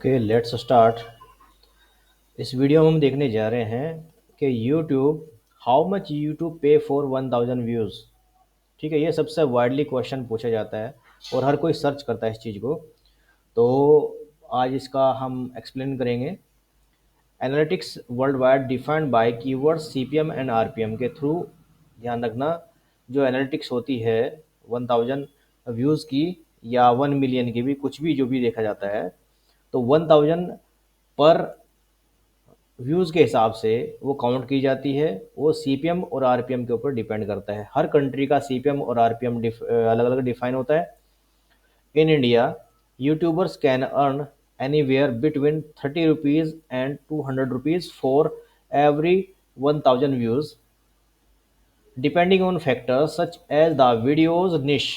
Okay, let's start. इस video में हम देखने जा रहे हैं कि यूट्यूब, हाउ मच यूट्यूब पे फॉर 1000 व्यूज़। ठीक है, ये सबसे वाइडली क्वेश्चन पूछा जाता है और हर कोई सर्च करता है इस चीज़ को। तो आज इसका हम एक्सप्लेन करेंगे। Analytics world wide defined by keywords CPM and RPM के थ्रू। ध्यान रखना, जो एनालिटिक्स होती है 1000 व्यूज़ की या 1 मिलियन की भी, कुछ भी जो भी देखा जाता है, तो 1000 पर व्यूज़ के हिसाब से वो काउंट की जाती है। वो सीपीएम और आरपीएम के ऊपर डिपेंड करता है। हर कंट्री का सीपीएम और आरपीएम अलग अलग डिफाइन होता है। In India, YouTubers can earn anywhere between 30 rupees and 200 rupees for every 1000 views, depending on factors such as the videos niche,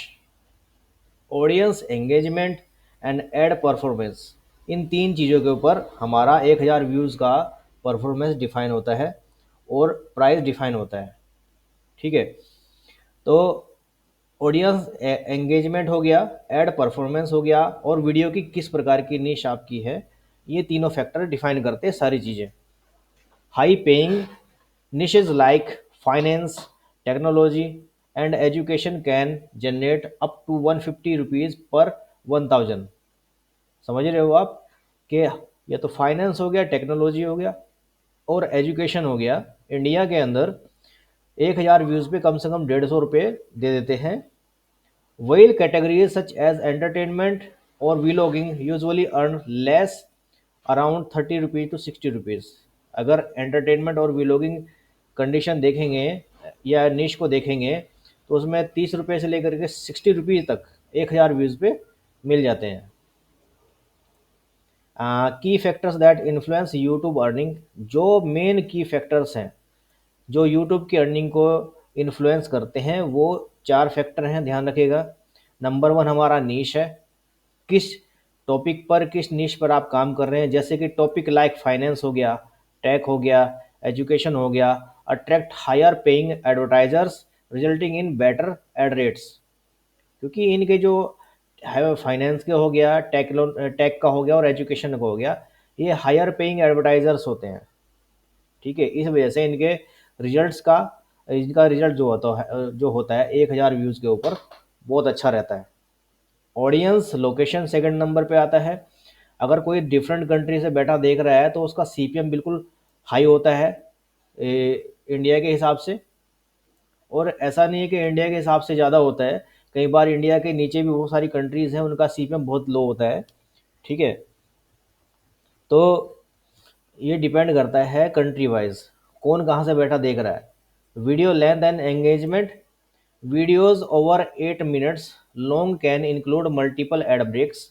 audience engagement and ad performance. इन तीन चीज़ों के ऊपर हमारा 1000 व्यूज़ का परफॉर्मेंस डिफाइन होता है और प्राइस डिफाइन होता है। ठीक है, तो ऑडियंस एंगेजमेंट हो गया, एड परफॉर्मेंस हो गया, और वीडियो की किस प्रकार की निश आपकी है, ये तीनों फैक्टर डिफाइन करते हैं सारी चीज़ें। High paying niches like finance, technology and education can generate up to 150 rupees per 1000। समझ रहे हो आप कि ये तो फाइनेंस हो गया, टेक्नोलॉजी हो गया और एजुकेशन हो गया। इंडिया के अंदर 1000 व्यूज़ पे कम से कम 150 रुपये दे देते हैं। While categories such as entertainment or vlogging usually earn less, around 30 rupees to 60 rupees. अगर एंटरटेनमेंट और व्लॉगिंग कंडीशन देखेंगे या निश को देखेंगे, तो उसमें 30 रुपये से लेकर के 60 रुपीज़ तक 1000 व्यूज़ पे मिल जाते हैं। की factors that influence YouTube earning. जो मेन की फैक्टर्स हैं जो यूट्यूब की अर्निंग को इन्फ्लुएंस करते हैं, वो 4 फैक्टर हैं, ध्यान रखिएगा। नंबर 1 हमारा नीश है। किस टॉपिक पर, किस नीश पर आप काम कर रहे हैं। जैसे कि टॉपिक लाइक फाइनेंस हो गया, टेक हो गया, एजुकेशन हो गया, attract higher paying advertisers resulting in better ad rates. क्योंकि इनके जो है, फाइनेंस के हो गया, टेक का हो गया और एजुकेशन का हो गया, ये हायर पेइंग एडवर्टाइजर्स होते हैं। ठीक है, इस वजह से इनका रिजल्ट जो होता है 1000 व्यूज़ के ऊपर बहुत अच्छा रहता है। ऑडियंस लोकेशन सेकंड नंबर पे आता है। अगर कोई डिफरेंट कंट्री से बैठा देख रहा है तो उसका सीपीएम बिल्कुल हाई होता है इंडिया के हिसाब से। और ऐसा नहीं है कि इंडिया के हिसाब से ज़्यादा होता है, कई बार इंडिया के नीचे भी बहुत सारी कंट्रीज़ हैं, उनका सीपीएम बहुत लो होता है। ठीक है, तो ये डिपेंड करता है कंट्री वाइज, कौन कहाँ से बैठा देख रहा है। Video length and engagement. Videos over 8 minutes long can include multiple ad breaks.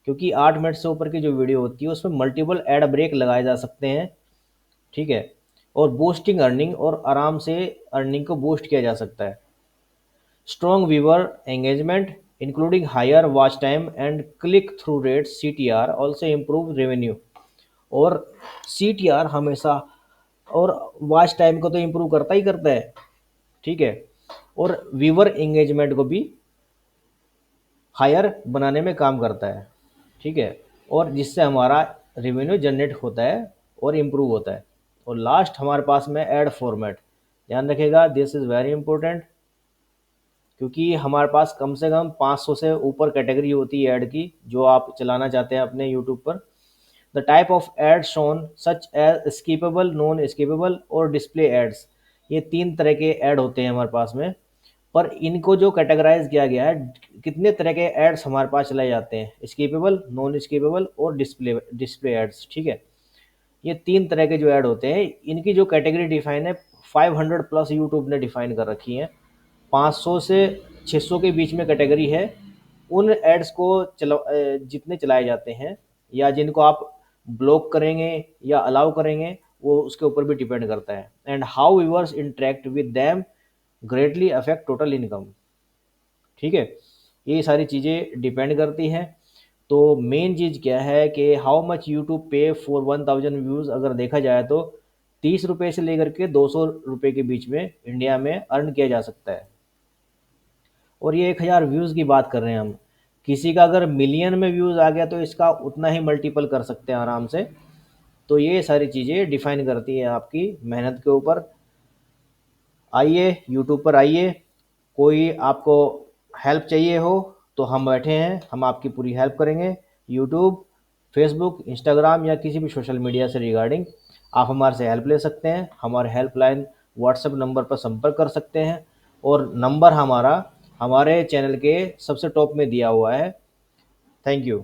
क्योंकि 8 मिनट से ऊपर की जो वीडियो होती है उसमें मल्टीपल एड ब्रेक लगाए जा सकते हैं। ठीक है, और बूस्टिंग अर्निंग, और आराम से अर्निंग को बूस्ट किया जा सकता है। Strong viewer engagement including higher watch time and click through rate CTR also improve revenue. और सीटीआर हमेशा और वॉच टाइम को तो इम्प्रूव करता ही करता है। ठीक है, और व्यूअर एंगेजमेंट को भी हायर बनाने में काम करता है। ठीक है, और जिससे हमारा रेवेन्यू जनरेट होता है और इम्प्रूव होता है। और लास्ट हमारे पास में ऐड फॉर्मेट। ध्यान रखिएगा, दिस इज़ वेरी इंपॉर्टेंट, क्योंकि हमारे पास कम से कम 500 से ऊपर कैटेगरी होती है ऐड की, जो आप चलाना चाहते हैं अपने यूट्यूब पर। The type of ad shown such as skippable, non skippable और डिस्प्ले एड्स। ये 3 तरह के ऐड होते हैं हमारे पास में, पर इनको जो कैटेगराइज किया गया है, कितने तरह के एड्स हमारे पास चलाए जाते हैं, स्कीपेबल, नॉन स्कीपेबल और डिस्प्ले एड्स। ठीक है, ये 3 तरह के जो ऐड होते हैं, इनकी जो कैटेगरी डिफाइन है 500 प्लस यूट्यूब ने डिफाइन कर रखी है। 500 से 600 के बीच में कैटेगरी है। उन एड्स को जितने चलाए जाते हैं या जिनको आप ब्लॉक करेंगे या अलाउ करेंगे, वो उसके ऊपर भी डिपेंड करता है। And how viewers interact with them greatly affect total income. ठीक है, ये सारी चीज़ें डिपेंड करती हैं। तो मेन चीज़ क्या है कि हाउ मच यूट्यूब पे फॉर 1000 व्यूज़ अगर देखा जाए तो 30 रुपये से लेकर के 200 रुपये के बीच में इंडिया में अर्न किया जा सकता है। और ये 1000 व्यूज़ की बात कर रहे हैं हम। किसी का अगर मिलियन में व्यूज़ आ गया तो इसका उतना ही मल्टीपल कर सकते हैं आराम से। तो ये सारी चीज़ें डिफ़ाइन करती है आपकी मेहनत के ऊपर। आइए यूट्यूब पर आइए, कोई आपको हेल्प चाहिए हो तो हम बैठे हैं, हम आपकी पूरी हेल्प करेंगे। यूट्यूब, फेसबुक, इंस्टाग्राम या किसी भी सोशल मीडिया से रिगार्डिंग आप हमारे से हेल्प ले सकते हैं। हमारे हेल्पलाइन व्हाट्सएप नंबर पर संपर्क कर सकते हैं और नंबर हमारा हमारे चैनल के सबसे टॉप में दिया हुआ है। Thank you.